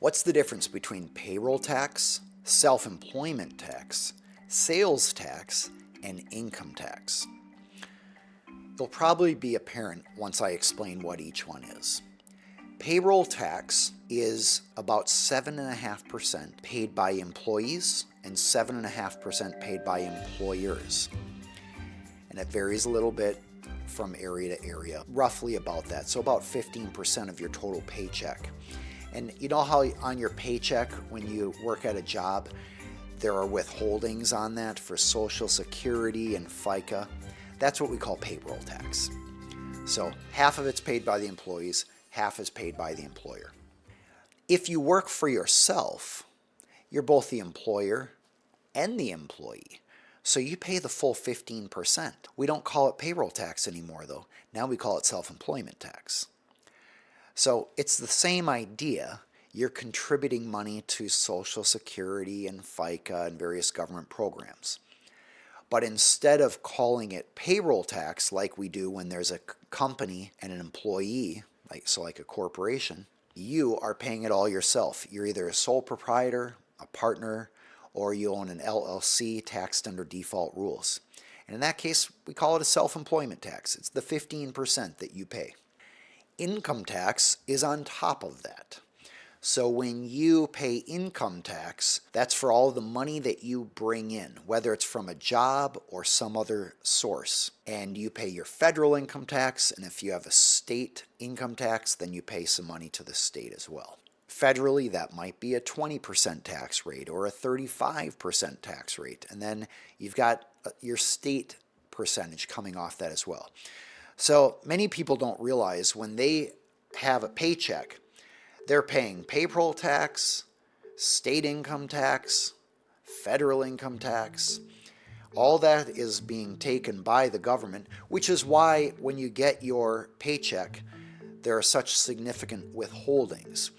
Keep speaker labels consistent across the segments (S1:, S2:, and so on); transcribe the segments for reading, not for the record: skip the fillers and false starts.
S1: What's the difference between payroll tax, self-employment tax, sales tax, and income tax? It'll probably be apparent once I explain what each one is. Payroll tax is about 7.5% paid by employees and 7.5% paid by employers. And it varies a little bit from area to area, roughly about that. So about 15% of your total paycheck. And you know how on your paycheck, when you work at a job, there are withholdings on that for Social Security and FICA? That's what we call payroll tax. So half of it's paid by the employees, half is paid by the employer. If you work for yourself, you're both the employer and the employee. So you pay the full 15%. We don't call it payroll tax anymore though. Now we call it self-employment tax. So it's the same idea. You're contributing money to Social Security and FICA and various government programs. But instead of calling it payroll tax like we do when there's a company and an employee, like a corporation, you are paying it all yourself. You're either a sole proprietor, a partner, or you own an LLC taxed under default rules. And in that case, we call it a self-employment tax. It's the 15% that you pay. Income tax is on top of that. So when you pay income tax, that's for all the money that you bring in, whether it's from a job or some other source. And you pay your federal income tax, and if you have a state income tax, then you pay some money to the state as well. Federally, that might be a 20% tax rate or a 35% tax rate. And then you've got your state percentage coming off that as well. So many people don't realize when they have a paycheck, they're paying payroll tax, state income tax, federal income tax. All that is being taken by the government, which is why when you get your paycheck, there are such significant withholdings.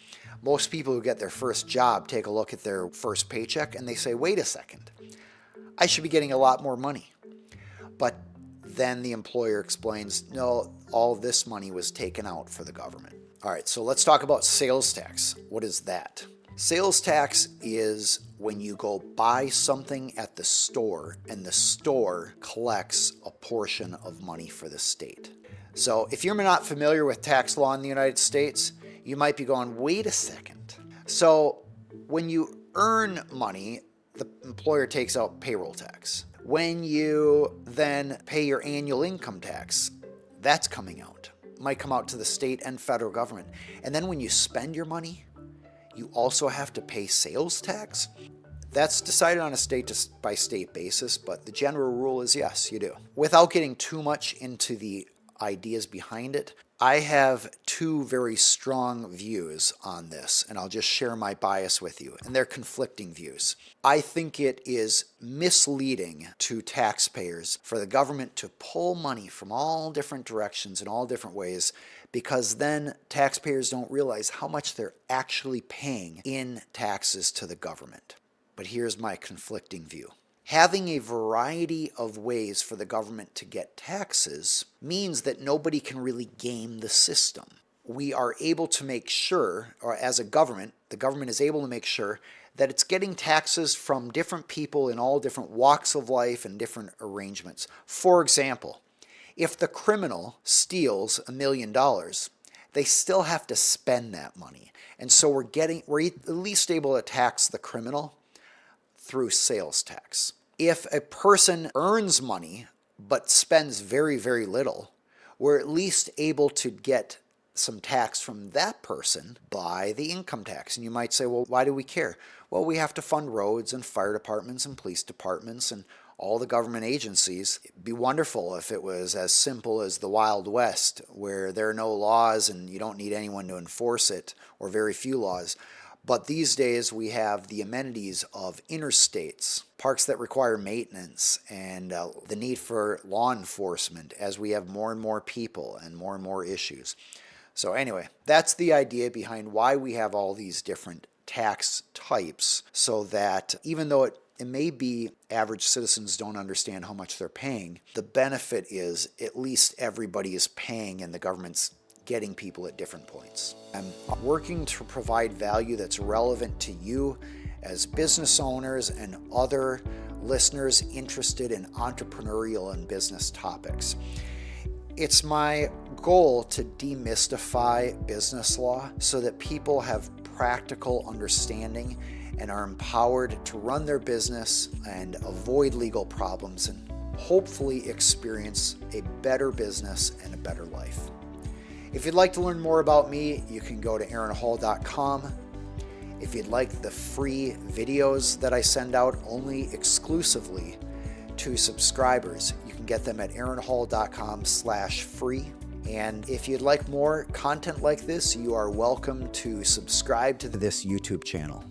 S1: Most people who get their first job take a look at their first paycheck and they say, wait a second, I should be getting a lot more money. But then the employer explains, no, all this money was taken out for the government. All right, so let's talk about sales tax. What is that? Sales tax is when you go buy something at the store and the store collects a portion of money for the state. So if you're not familiar with tax law in the United States, you might be going, wait a second. So when you earn money, the employer takes out payroll tax. When you then pay your annual income tax, that's coming out. Might come out to the state and federal government. And then when you spend your money, you also have to pay sales tax. That's decided on a state-by-state basis, but the general rule is yes, you do. Without getting too much into the ideas behind it, I have two very strong views on this, and I'll just share my bias with you, and they're conflicting views. I think it is misleading to taxpayers for the government to pull money from all different directions in all different ways, because then taxpayers don't realize how much they're actually paying in taxes to the government. But here's my conflicting view. Having a variety of ways for the government to get taxes means that nobody can really game the system. We are able to make sure, or as a government, the government is able to make sure that it's getting taxes from different people in all different walks of life and different arrangements. For example, if the criminal steals $1 million, they still have to spend that money. And so we're at least able to tax the criminal through sales tax. If a person earns money but spends very, very little, we're at least able to get some tax from that person by the income tax. And you might say, well, why do we care? Well, we have to fund roads and fire departments and police departments and all the government agencies. It'd be wonderful if it was as simple as the Wild West, where there are no laws and you don't need anyone to enforce it, or very few laws. But these days we have the amenities of interstates, parks that require maintenance, and the need for law enforcement as we have more and more people and more issues. So anyway, that's the idea behind why we have all these different tax types, so that even though it may be average citizens don't understand how much they're paying, the benefit is at least everybody is paying and the government's getting people at different points. I'm working to provide value that's relevant to you as business owners and other listeners interested in entrepreneurial and business topics. It's my goal to demystify business law so that people have practical understanding and are empowered to run their business and avoid legal problems and hopefully experience a better business and a better life. If you'd like to learn more about me, you can go to aaronhall.com. If you'd like the free videos that I send out only exclusively to subscribers, you can get them at aaronhall.com/free. And if you'd like more content like this, you are welcome to subscribe to this YouTube channel.